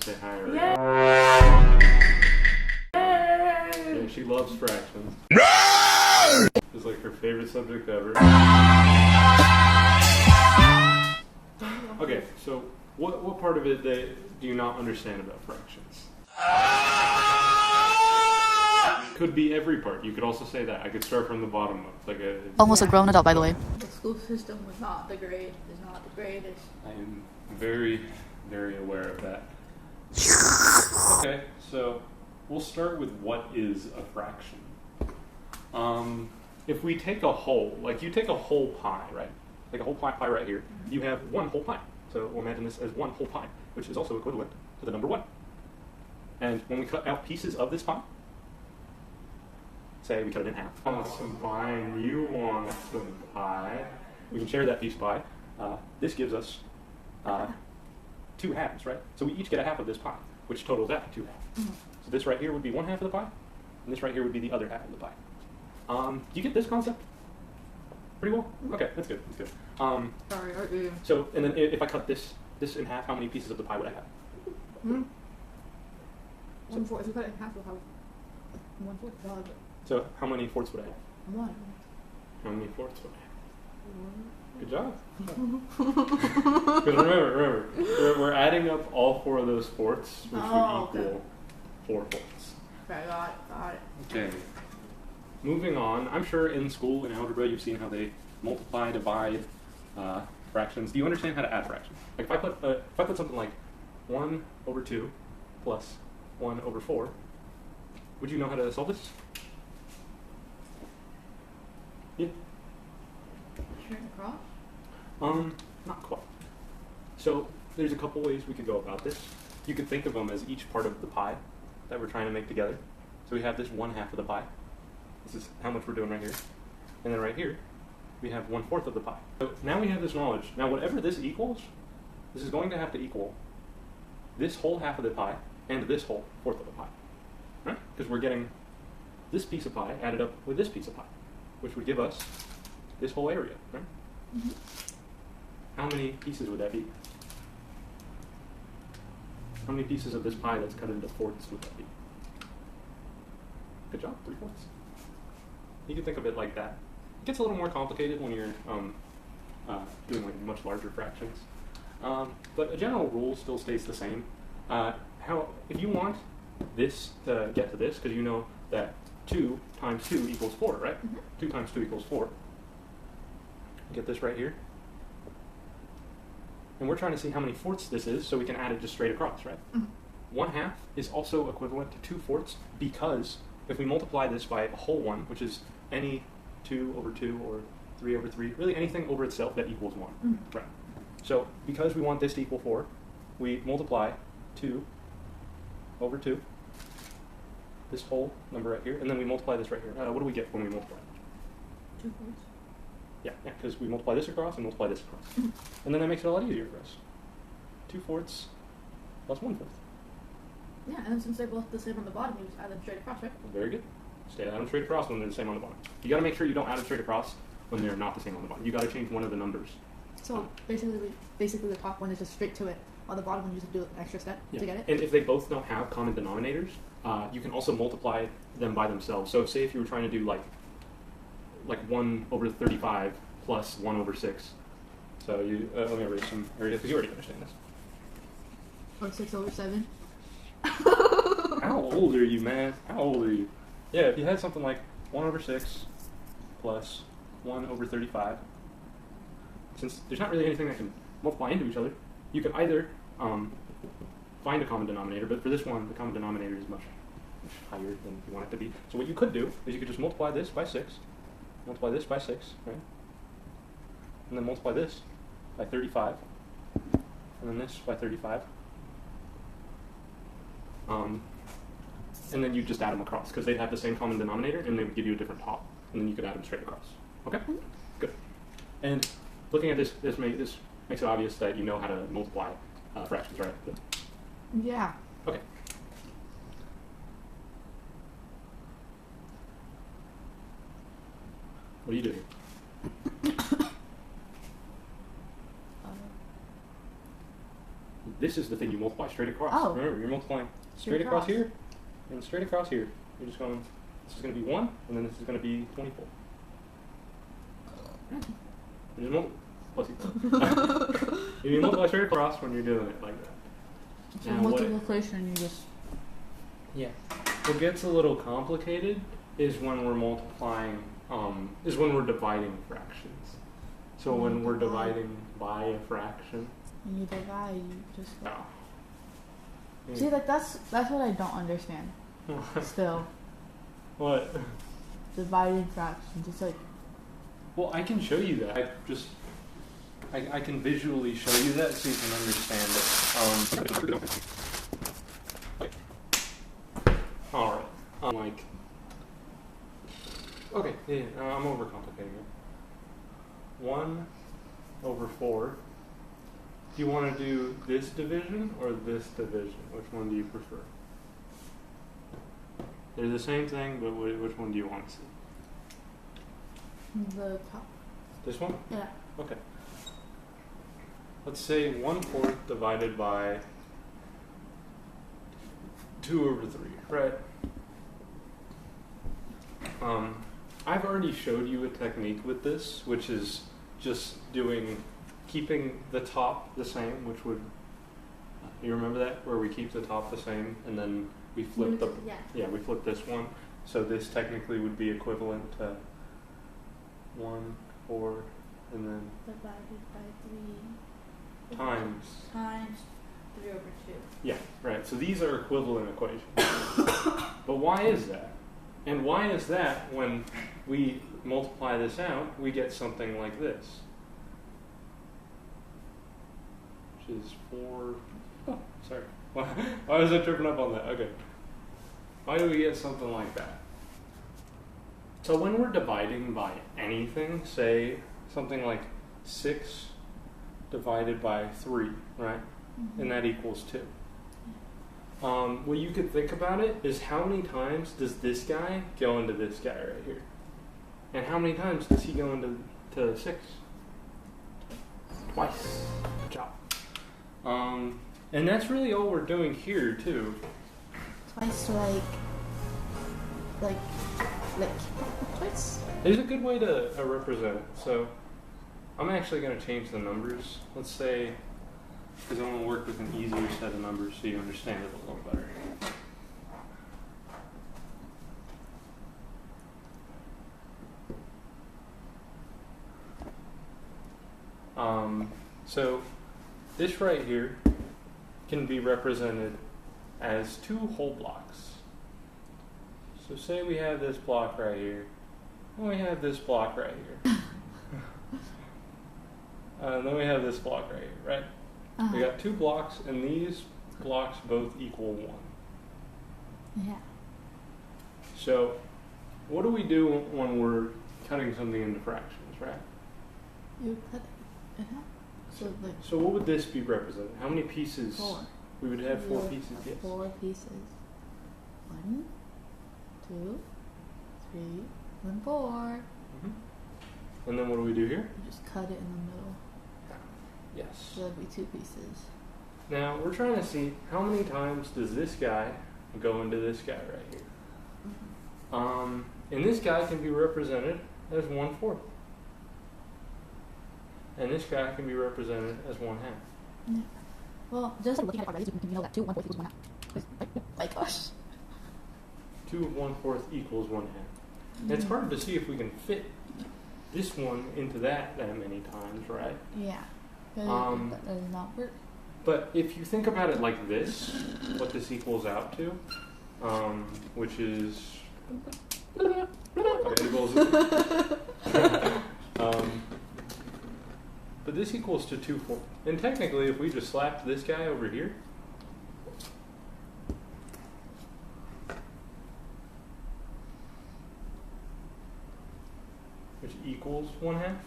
Say hi already. Yay! Yeah, she loves fractions. It's like her favorite subject ever. Okay, so what part of it do you not understand about fractions? Could be every part. You could also say that. I could start from the bottom up. Like Almost a grown adult, by the way. The school system was not the greatest. I am very, very aware of that. Okay, so we'll start with what is a fraction. If we take a whole, like you take a whole pie, right? Like a whole pie right here, you have one whole pie. So we'll imagine this as one whole pie, which is also equivalent to the number 1. And when we cut out pieces of this pie, say we cut it in half. I want some pie and you want some pie. We can share that piece of pie. This gives us 2 halves, right? So we each get a half of this pie, which totals out to 2 halves. So this right here would be 1 half of the pie, and this right here would be the other half of the pie. Do you get this concept? Pretty well? Okay, that's good, that's good. Sorry, So, and then if I cut this in half, how many pieces of the pie would I have? 1/4. If you cut it in half, you'll have 1/4. So how many fourths would I have? 1. How many fourths would I have? Good job. Because remember, we're adding up all 4 of those fourths, which would equal 4 fourths. Okay, got it. Okay. Moving on, I'm sure in school, in algebra, you've seen how they multiply, divide fractions. Do you understand how to add fractions? Like if I put something like 1/2 plus 1/4, would you know how to solve this? Yeah. Straight across? Not quite. So there's a couple ways we could go about this. You could think of them as each part of the pie that we're trying to make together. So we have this 1 half of the pie. This is how much we're doing right here. And then right here, we have 1/4 of the pie. So now we have this knowledge. Now whatever this equals, this is going to have to equal this whole half of the pie and this whole 1/4 of the pie. Right? Because we're getting this piece of pie added up with this piece of pie, which would give us this whole area, right? How many pieces would that be? How many pieces of this pie that's cut into fourths would that be? Good job, 3/4. You can think of it like that. It gets a little more complicated when you're doing like much larger fractions. But a general rule still stays the same. If you want this to get to this, because you know that 2 times 2 equals 4, right? 2 times 2 equals 4. Get this right here. And we're trying to see how many fourths this is, so we can add it just straight across, right? 1 half is also equivalent to 2 fourths, because if we multiply this by a whole 1, which is any 2/2 or 3/3, really anything over itself that equals 1, right? So because we want this to equal 4, we multiply 2/2, this whole number right here, and then we multiply this right here. What do we get when we multiply? 2 fourths. Yeah, because we multiply this across and multiply this across. And then that makes it a lot easier for us. 2 fourths plus 1/4. Yeah, and then since they're both the same on the bottom, you just add them straight across, right? Very good. Just add them straight across when they're the same on the bottom. You got to make sure you don't add them straight across when they're not the same on the bottom. You got to change one of the numbers. So basically the top one is just straight to it. On the bottom one, you just do an extra step to get it. And if they both don't have common denominators, you can also multiply them by themselves. So say if you were trying to do like 1/35 plus 1/6. So you let me erase some areas because you already understand this. Or 6/7. How old are you, man? How old are you? Yeah, if you had something like 1/6 plus 1/35, since there's not really anything that can multiply into each other, you can either find a common denominator, but for this one, the common denominator is much higher than you want it to be. So what you could do is you could just multiply this by 6, multiply this by 6, right? And then multiply this by 35, and then this by 35. And then you just add them across, because they'd have the same common denominator, and they would give you a different top, and then you could add them straight across. Okay? Good. And looking at this makes it obvious that you know how to multiply fractions, right? Good. Yeah. Okay. What are you doing? This this is the thing you multiply straight across. Oh. Remember, you're multiplying straight across here and straight across here. You're just going, this is going to be 1, and then this is going to be 24. You you multiply straight across when you're doing it like that. So multiplication, you just... Yeah. What gets a little complicated is when we're multiplying, is when we're dividing fractions. So when we're dividing by a fraction. When you divide, you just... Oh. Yeah. See, like, that's what I don't understand. Still. What? Dividing fractions, it's like... Well, I can show you that. I can visually show you that so you can understand it. Alright. Like... Okay, yeah, I'm overcomplicating it. 1 over 4. Do you want to do this division or this division? Which one do you prefer? They're the same thing, but which one do you want to see? The top. This one? Yeah. Okay. Let's say 1/4 divided by 2 over 3, right? I've already showed you a technique with this, which is just keeping the top the same, which would, you remember that? Where we keep the top the same and then we flip we flip this one. So this technically would be equivalent to 1, 4, and then divided by 3 times 3 over 2. Yeah, right. So these are equivalent equations. But why is that? And why is that when we multiply this out, we get something like this? Which is 4... Oh, sorry. Why was I tripping up on that? Okay. Why do we get something like that? So when we're dividing by anything, say something like 6 divided by 3, right? Mm-hmm. And that equals 2. What you could think about it is how many times does this guy go into this guy right here? And how many times does he go into 6? Twice. Good job. And that's really all we're doing here too. Twice, like twice? There's a good way to represent it. So I'm actually going to change the numbers. Let's say, because I want to work with an easier set of numbers so you understand it a little better. So this right here can be represented as 2 whole blocks. So say we have this block right here, and we have this block right here. And then we have this block right here, right? Uh-huh. We got 2 blocks, and these blocks both equal 1. Yeah. So what do we do when we're cutting something into fractions, right? You cut it. So what would this be represented? How many pieces? 4. We would have 4 pieces, yes. 4 pieces. 1, 2, 3, and 4. Mm-hmm. And then what do we do here? You just cut it in the middle. Yes. So that'd be 2 pieces. Now we're trying to see how many times does this guy go into this guy right here. Mm-hmm. And this guy can be represented as 1/4. And this guy can be represented as 1/2. Yeah. Well, just looking at it already, you can know that 2 1/4 equals 1/2. My gosh. 2 of 1/4 equals 1/2. Mm-hmm. It's hard to see if we can fit this one into that many times, right? Yeah. That does not work. But if you think about it like this, what this equals out to, which is... Okay, it equals... but this equals to 2/4. And technically, if we just slapped this guy over here, which equals 1/2,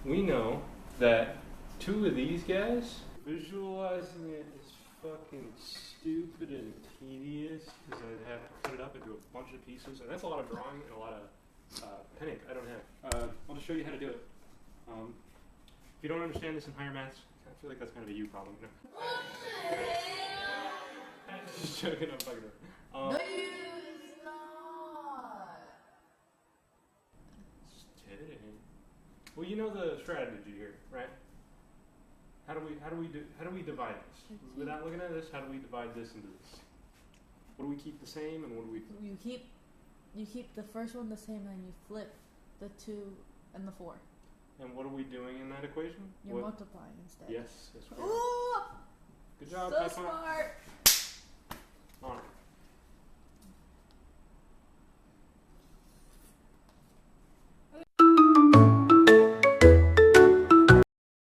we know that 2 of these guys, visualizing it is fucking stupid and tedious because I'd have to cut it up into a bunch of pieces, and that's a lot of drawing and a lot of pen ink I don't have. I'll just show you how to do it. If you don't understand this in higher maths, I feel like that's kind of a you problem. No. Just joking, I'm fucking around. No, it's not. Just kidding. Well, you know the strategy here, right? How do we divide this? Without looking at this, how do we divide this into this? What do we keep the same, and what do we? You keep the first one the same, and you flip the 2 and the 4. And what are we doing in that equation? You're multiplying instead. Yes, yes. Ooh! Good job, So high five. smart. All right.